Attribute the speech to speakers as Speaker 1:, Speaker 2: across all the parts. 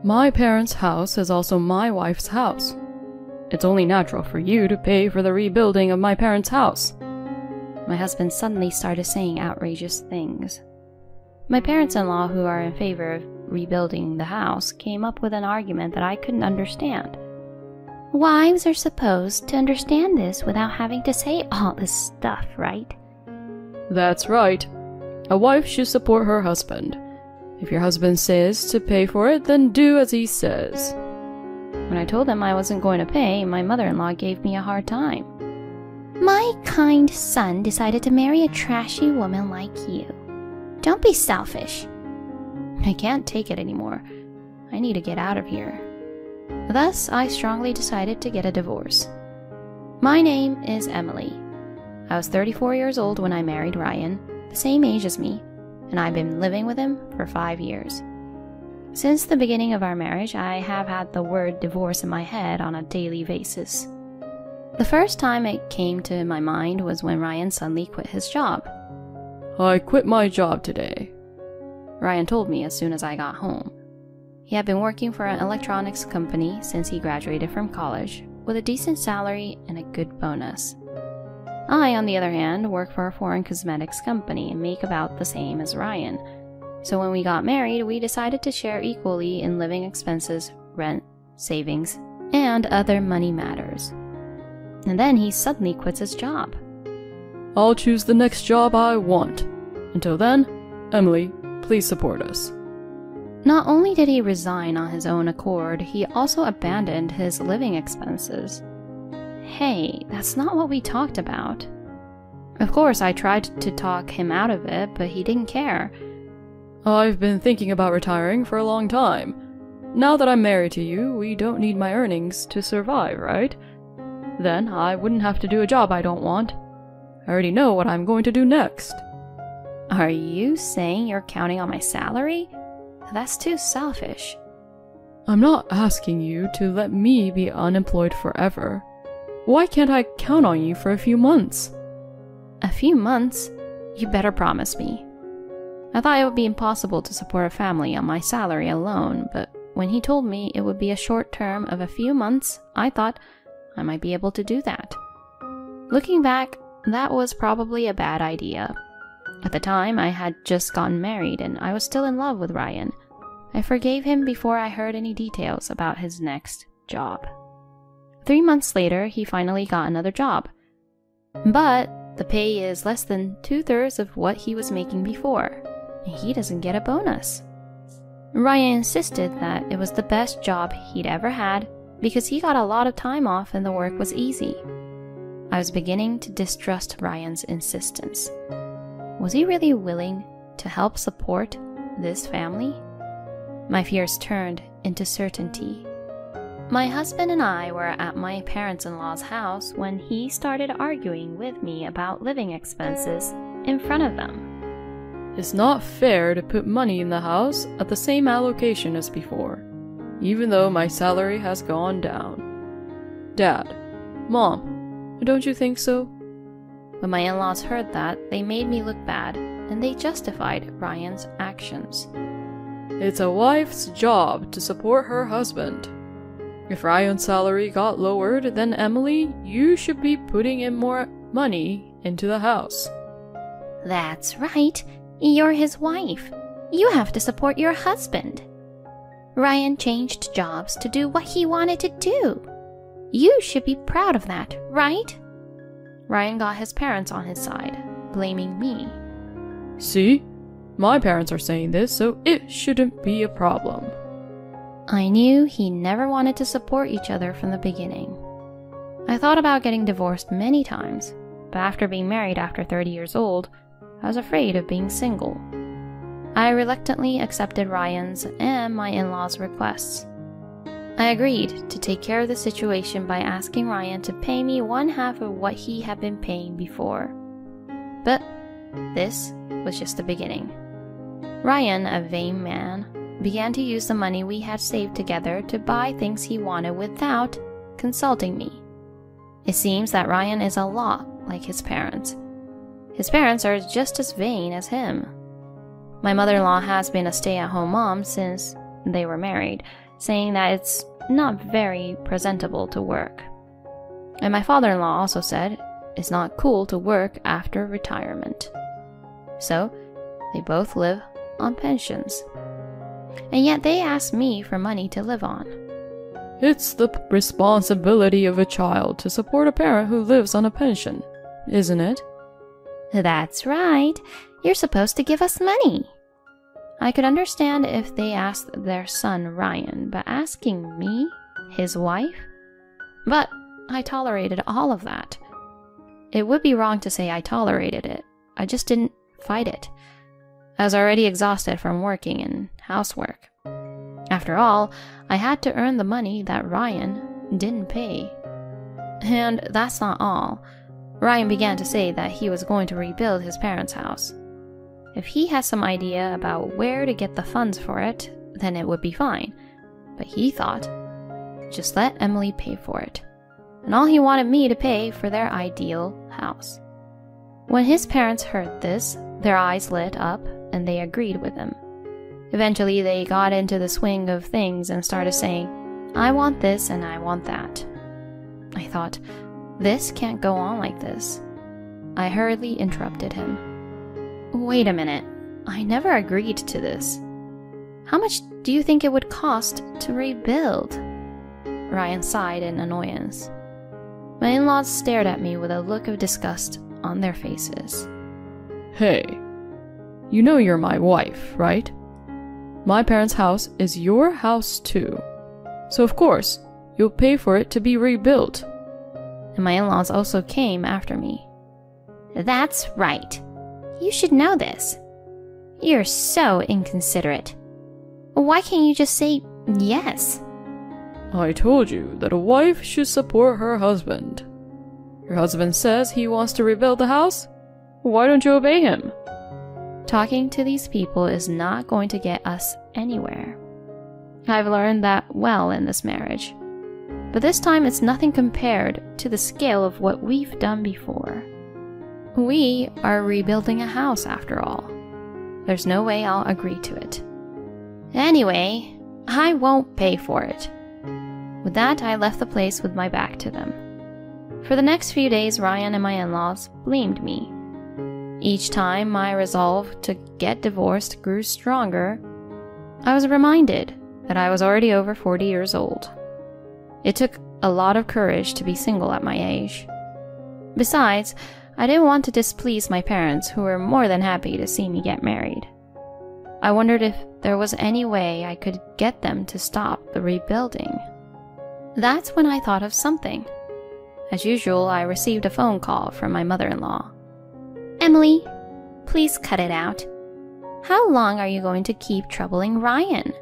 Speaker 1: My parents' house is also my wife's house. It's only natural for you to pay for the rebuilding of my parents' house."
Speaker 2: My husband suddenly started saying outrageous things. My parents-in-law, who are in favor of rebuilding the house, came up with an argument that I couldn't understand. Wives are supposed to understand this without having to say all this stuff, right?
Speaker 1: That's right. A wife should support her husband. If your husband says to pay for it, then do as he says.
Speaker 2: When I told him I wasn't going to pay, my mother-in-law gave me a hard time. My kind son decided to marry a trashy woman like you. Don't be selfish. I can't take it anymore. I need to get out of here. Thus, I strongly decided to get a divorce. My name is Emily. I was 34 years old when I married Ryan, the same age as me, and I've been living with him for 5 years. Since the beginning of our marriage, I have had the word divorce in my head on a daily basis. The first time it came to my mind was when Ryan suddenly quit his job.
Speaker 1: "I quit my job today,"
Speaker 2: Ryan told me as soon as I got home. He had been working for an electronics company since he graduated from college, with a decent salary and a good bonus. I, on the other hand, work for a foreign cosmetics company and make about the same as Ryan. So when we got married, we decided to share equally in living expenses, rent, savings, and other money matters. And then he suddenly quits his job.
Speaker 1: "I'll choose the next job I want. Until then, Emily, please support us."
Speaker 2: Not only did he resign on his own accord, he also abandoned his living expenses. Hey, that's not what we talked about. Of course, I tried to talk him out of it, but he didn't care.
Speaker 1: "I've been thinking about retiring for a long time. Now that I'm married to you, we don't need my earnings to survive, right? Then I wouldn't have to do a job I don't want. I already know what I'm going to do next."
Speaker 2: Are you saying you're counting on my salary? That's too selfish.
Speaker 1: "I'm not asking you to let me be unemployed forever. Why can't I count on you for a few months?"
Speaker 2: A few months? You better promise me. I thought it would be impossible to support a family on my salary alone, but when he told me it would be a short term of a few months, I thought I might be able to do that. Looking back, that was probably a bad idea. At the time, I had just gotten married and I was still in love with Ryan. I forgave him before I heard any details about his next job. 3 months later, he finally got another job. But the pay is less than 2/3 of what he was making before, and he doesn't get a bonus. Ryan insisted that it was the best job he'd ever had because he got a lot of time off and the work was easy. I was beginning to distrust Ryan's insistence. Was he really willing to help support this family? My fears turned into certainty. My husband and I were at my parents-in-law's house when he started arguing with me about living expenses in front of them.
Speaker 1: "It's not fair to put money in the house at the same allocation as before, even though my salary has gone down. Dad, Mom, don't you think so?"
Speaker 2: When my in-laws heard that, they made me look bad, and they justified Ryan's actions.
Speaker 1: "It's a wife's job to support her husband. If Ryan's salary got lowered, then Emily, you should be putting in more money into the house."
Speaker 2: That's right. You're his wife. You have to support your husband. Ryan changed jobs to do what he wanted to do. You should be proud of that, right? Ryan got his parents on his side, blaming me.
Speaker 1: "See? My parents are saying this, so it shouldn't be a problem."
Speaker 2: I knew he never wanted to support each other from the beginning. I thought about getting divorced many times, but after being married after 30 years old, I was afraid of being single. I reluctantly accepted Ryan's and my in-laws' requests. I agreed to take care of the situation by asking Ryan to pay me 1/2 of what he had been paying before. But this was just the beginning. Ryan, a vain man, began to use the money we had saved together to buy things he wanted without consulting me. It seems that Ryan is a lot like his parents. His parents are just as vain as him. My mother-in-law has been a stay-at-home mom since they were married, saying that it's not very presentable to work. And my father-in-law also said it's not cool to work after retirement. So, they both live on pensions. And yet they ask me for money to live on.
Speaker 1: It's the responsibility of a child to support a parent who lives on a pension, isn't it?
Speaker 2: That's right. You're supposed to give us money. I could understand if they asked their son Ryan, but asking me, his wife? But I tolerated all of that. It would be wrong to say I tolerated it. I just didn't fight it. I was already exhausted from working and housework. After all, I had to earn the money that Ryan didn't pay. And that's not all. Ryan began to say that he was going to rebuild his parents' house. If he has some idea about where to get the funds for it, then it would be fine. But he thought, just let Emily pay for it. And all he wanted me to pay for their ideal house. When his parents heard this, their eyes lit up and they agreed with him. Eventually, they got into the swing of things and started saying, I want this and I want that. I thought, this can't go on like this. I hurriedly interrupted him. Wait a minute, I never agreed to this. How much do you think it would cost to rebuild? Ryan sighed in annoyance. My in-laws stared at me with a look of disgust on their faces.
Speaker 1: Hey, you know you're my wife, right? My parents' house is your house too. So of course, you'll pay for it to be rebuilt.
Speaker 2: And my in-laws also came after me. That's right. You should know this. You're so inconsiderate. Why can't you just say yes?
Speaker 1: I told you that a wife should support her husband. Your husband says he wants to rebuild the house? Why don't you obey him?
Speaker 2: Talking to these people is not going to get us anywhere. I've learned that well in this marriage. But this time it's nothing compared to the scale of what we've done before. We are rebuilding a house after all. There's no way I'll agree to it. Anyway, I won't pay for it. With that, I left the place with my back to them. For the next few days, Ryan and my in-laws blamed me. Each time my resolve to get divorced grew stronger, I was reminded that I was already over 40 years old. It took a lot of courage to be single at my age. Besides, I didn't want to displease my parents, who were more than happy to see me get married. I wondered if there was any way I could get them to stop the rebuilding. That's when I thought of something. As usual, I received a phone call from my mother-in-law. Emily, please cut it out. How long are you going to keep troubling Ryan?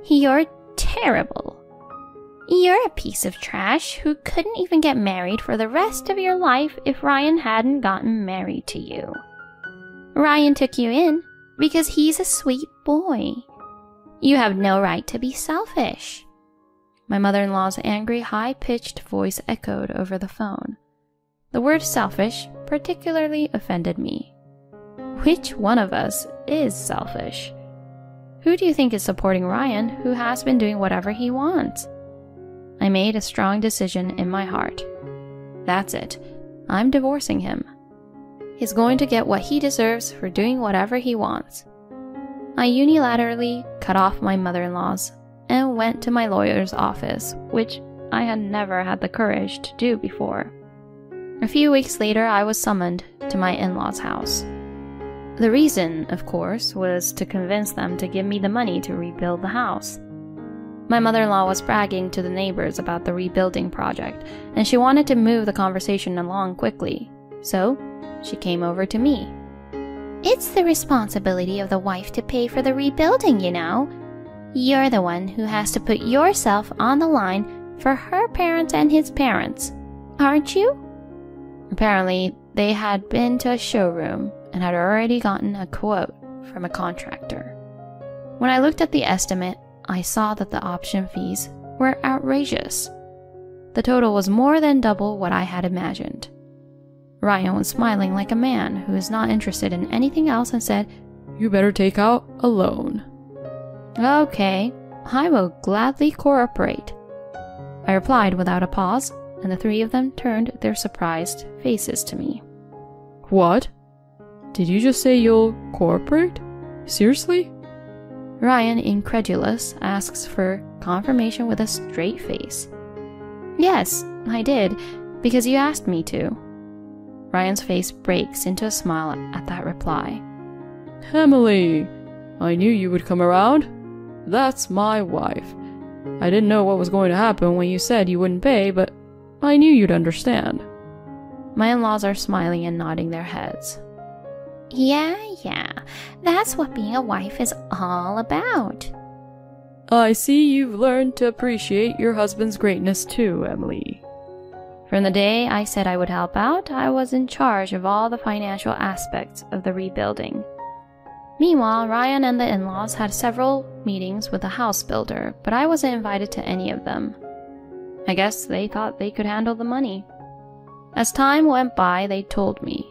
Speaker 2: You're terrible. You're a piece of trash who couldn't even get married for the rest of your life if Ryan hadn't gotten married to you. Ryan took you in because he's a sweet boy. You have no right to be selfish. My mother-in-law's angry, high-pitched voice echoed over the phone. The word selfish particularly offended me. Which one of us is selfish? Who do you think is supporting Ryan, who has been doing whatever he wants? I made a strong decision in my heart. That's it. I'm divorcing him. He's going to get what he deserves for doing whatever he wants. I unilaterally cut off my mother-in-law's and went to my lawyer's office, which I had never had the courage to do before. A few weeks later, I was summoned to my in-laws' house. The reason, of course, was to convince them to give me the money to rebuild the house. My mother-in-law was bragging to the neighbors about the rebuilding project, and she wanted to move the conversation along quickly. So, she came over to me. It's the responsibility of the wife to pay for the rebuilding, you know. You're the one who has to put yourself on the line for her parents and his parents, aren't you? Apparently, they had been to a showroom and had already gotten a quote from a contractor. When I looked at the estimate, I saw that the option fees were outrageous. The total was more than double what I had imagined. Ryan was smiling like a man who is not interested in anything else and said,
Speaker 1: You better take out a loan.
Speaker 2: Okay, I will gladly cooperate, I replied without a pause, and the three of them turned their surprised faces to me.
Speaker 1: What? Did you just say you'll cooperate? Seriously?
Speaker 2: Ryan, incredulous, asks for confirmation with a straight face. Yes, I did, because you asked me to. Ryan's face breaks into a smile at that reply.
Speaker 1: Emily, I knew you would come around. That's my wife. I didn't know what was going to happen when you said you wouldn't pay, but I knew you'd understand.
Speaker 2: My in-laws are smiling and nodding their heads. Yeah, that's what being a wife is all about.
Speaker 1: I see you've learned to appreciate your husband's greatness too, Emily.
Speaker 2: From the day I said I would help out, I was in charge of all the financial aspects of the rebuilding. Meanwhile, Ryan and the in-laws had several meetings with the house builder, but I wasn't invited to any of them. I guess they thought they could handle the money. As time went by, they told me,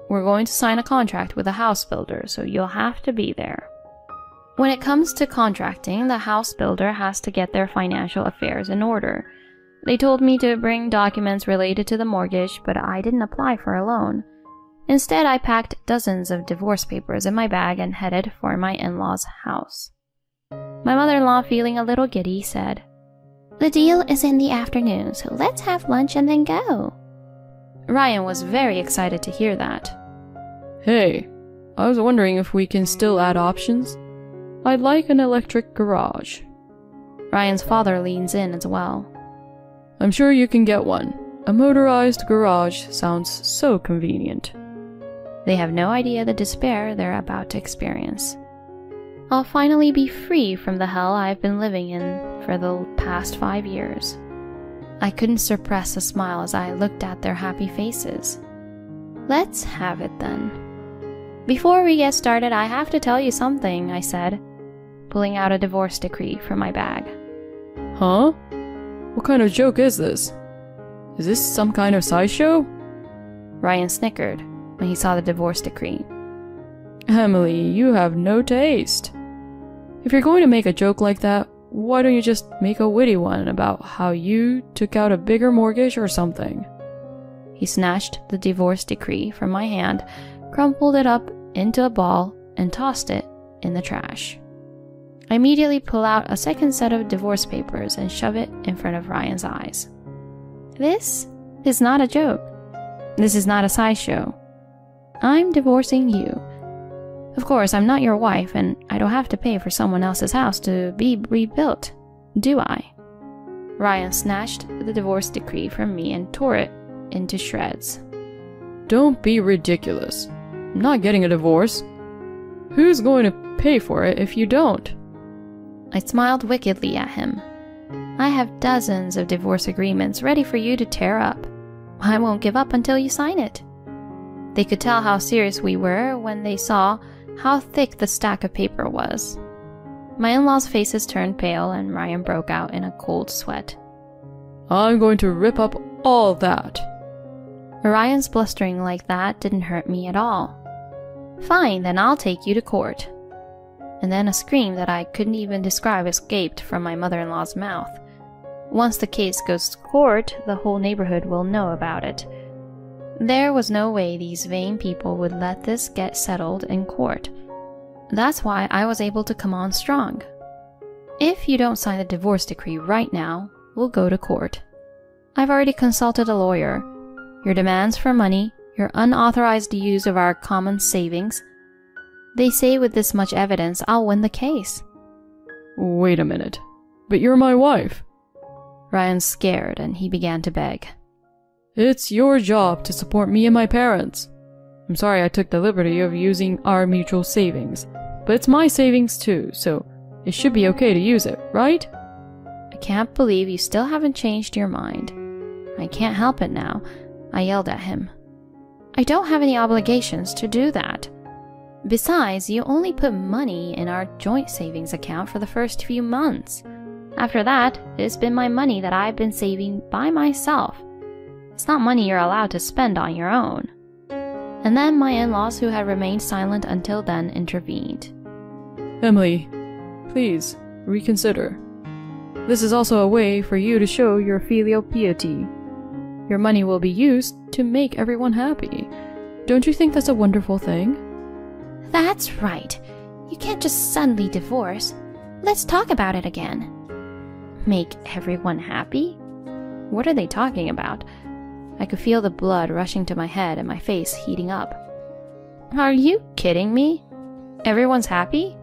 Speaker 2: "We're going to sign a contract with a house builder, so you'll have to be there." When it comes to contracting, the house builder has to get their financial affairs in order. They told me to bring documents related to the mortgage, but I didn't apply for a loan. Instead, I packed dozens of divorce papers in my bag and headed for my in-laws' house. My mother-in-law, feeling a little giddy, said, "The deal is in the afternoon, so let's have lunch and then go." Ryan was very excited to hear that.
Speaker 1: Hey, I was wondering if we can still add options. I'd like an electric garage.
Speaker 2: Ryan's father leans in as well.
Speaker 1: I'm sure you can get one. A motorized garage sounds so convenient.
Speaker 2: They have no idea the despair they're about to experience. I'll finally be free from the hell I've been living in for the past 5 years. I couldn't suppress a smile as I looked at their happy faces. Let's have it then. Before we get started, I have to tell you something, I said, pulling out a divorce decree from my bag.
Speaker 1: Huh? What kind of joke is this? Is this some kind of sideshow?
Speaker 2: Ryan snickered when he saw the divorce decree.
Speaker 1: Emily, you have no taste. If you're going to make a joke like that, why don't you just make a witty one about how you took out a bigger mortgage or something?
Speaker 2: He snatched the divorce decree from my hand, crumpled it up into a ball, and tossed it in the trash. I immediately pull out a second set of divorce papers and shove it in front of Ryan's eyes. This is not a joke. This is not a sideshow. I'm divorcing you. Of course, I'm not your wife, and I don't have to pay for someone else's house to be rebuilt, do I? Ryan snatched the divorce decree from me and tore it into shreds.
Speaker 1: Don't be ridiculous. I'm not getting a divorce. Who's going to pay for it if you don't?
Speaker 2: I smiled wickedly at him. I have dozens of divorce agreements ready for you to tear up. I won't give up until you sign it. They could tell how serious we were when they saw how thick the stack of paper was. My in-laws' faces turned pale and Ryan broke out in a cold sweat.
Speaker 1: I'm going to rip up all that.
Speaker 2: Ryan's blustering like that didn't hurt me at all. Fine, then I'll take you to court. And then a scream that I couldn't even describe escaped from my mother-in-law's mouth. Once the case goes to court, the whole neighborhood will know about it. There was no way these vain people would let this get settled in court. That's why I was able to come on strong. If you don't sign the divorce decree right now, we'll go to court. I've already consulted a lawyer. Your demands for money, your unauthorized use of our common savings. They say with this much evidence, I'll win the case.
Speaker 1: Wait a minute. But you're my wife.
Speaker 2: Ryan's scared and he began to beg.
Speaker 1: It's your job to support me and my parents. I'm sorry I took the liberty of using our mutual savings, but it's my savings too, so it should be okay to use it, right?
Speaker 2: I can't believe you still haven't changed your mind. I can't help it now, I yelled at him. I don't have any obligations to do that. Besides, you only put money in our joint savings account for the first few months. After that, it's been my money that I've been saving by myself. It's not money you're allowed to spend on your own. And then my in-laws, who had remained silent until then, intervened.
Speaker 1: Emily, please, reconsider. This is also a way for you to show your filial piety. Your money will be used to make everyone happy. Don't you think that's a wonderful thing?
Speaker 2: That's right. You can't just suddenly divorce. Let's talk about it again. Make everyone happy? What are they talking about? I could feel the blood rushing to my head and my face heating up. Are you kidding me? Everyone's happy?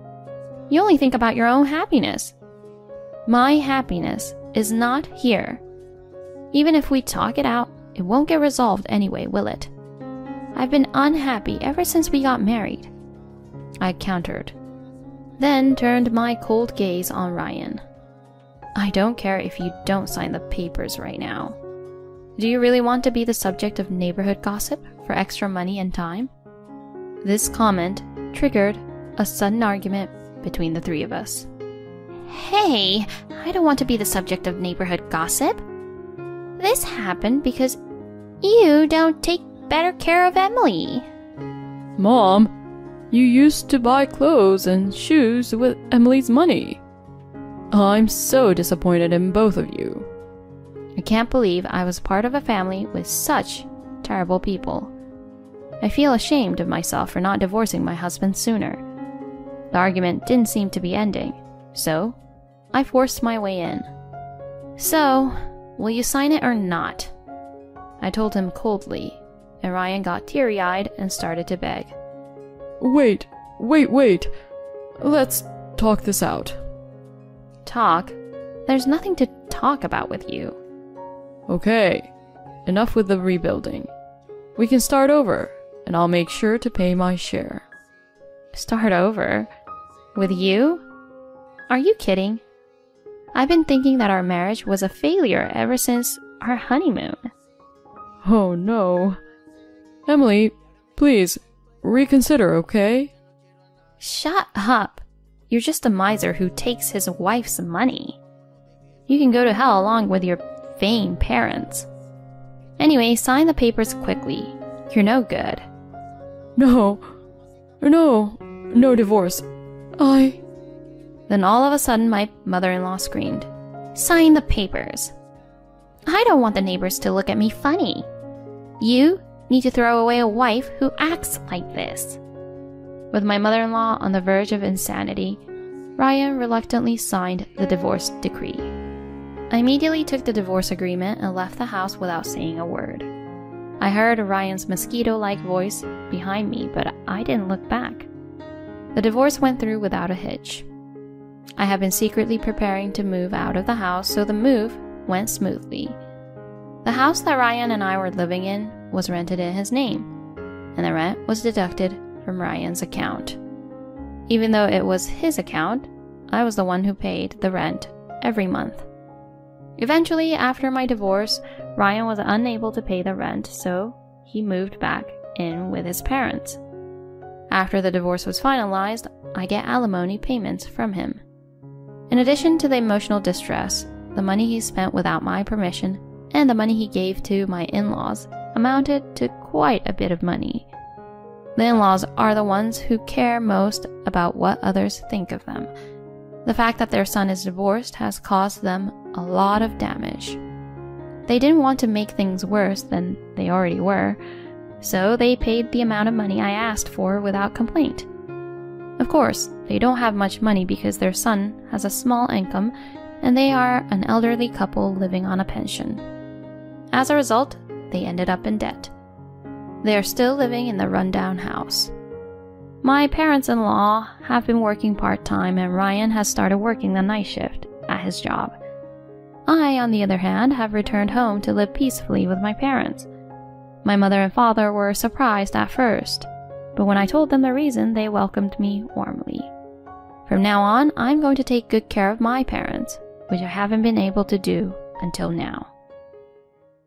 Speaker 2: You only think about your own happiness. My happiness is not here. Even if we talk it out, it won't get resolved anyway, will it? I've been unhappy ever since we got married. I countered, then turned my cold gaze on Ryan. I don't care if you don't sign the papers right now. Do you really want to be the subject of neighborhood gossip for extra money and time? This comment triggered a sudden argument between the three of us. Hey, I don't want to be the subject of neighborhood gossip. This happened because you don't take better care of Emily.
Speaker 1: Mom, you used to buy clothes and shoes with Emily's money. I'm so disappointed in both of you. I can't believe I was part of a family with such terrible people. I feel ashamed of myself for not divorcing my husband sooner. The argument didn't seem to be ending, so I forced my way in. So, will you sign it or not? I told him coldly, and Ryan got teary-eyed and started to beg. Wait. Let's talk this out. Talk? There's nothing to talk about with you. Okay, enough with the rebuilding. We can start over, and I'll make sure to pay my share. Start over? With you? Are you kidding? I've been thinking that our marriage was a failure ever since our honeymoon. Oh no. Emily, please, reconsider, okay? Shut up. You're just a miser who takes his wife's money. You can go to hell along with your vain parents. Anyway, sign the papers quickly. You're no good. No divorce. Then all of a sudden my mother-in-law screamed, "Sign the papers." I don't want the neighbors to look at me funny. You need to throw away a wife who acts like this. With my mother-in-law on the verge of insanity, Ryan reluctantly signed the divorce decree. I immediately took the divorce agreement and left the house without saying a word. I heard Ryan's mosquito-like voice behind me, but I didn't look back. The divorce went through without a hitch. I had been secretly preparing to move out of the house, so the move went smoothly. The house that Ryan and I were living in was rented in his name, and the rent was deducted from Ryan's account. Even though it was his account, I was the one who paid the rent every month. Eventually, after my divorce, Ryan was unable to pay the rent, so he moved back in with his parents. After the divorce was finalized, I get alimony payments from him. In addition to the emotional distress, the money he spent without my permission and the money he gave to my in-laws amounted to quite a bit of money. The in-laws are the ones who care most about what others think of them. The fact that their son is divorced has caused them a lot of damage. They didn't want to make things worse than they already were, so they paid the amount of money I asked for without complaint. Of course, they don't have much money because their son has a small income and they are an elderly couple living on a pension. As a result, they ended up in debt. They are still living in the rundown house. My parents-in-law have been working part-time and Ryan has started working the night shift at his job. I, on the other hand, have returned home to live peacefully with my parents. My mother and father were surprised at first, but when I told them the reason, they welcomed me warmly. From now on, I'm going to take good care of my parents, which I haven't been able to do until now.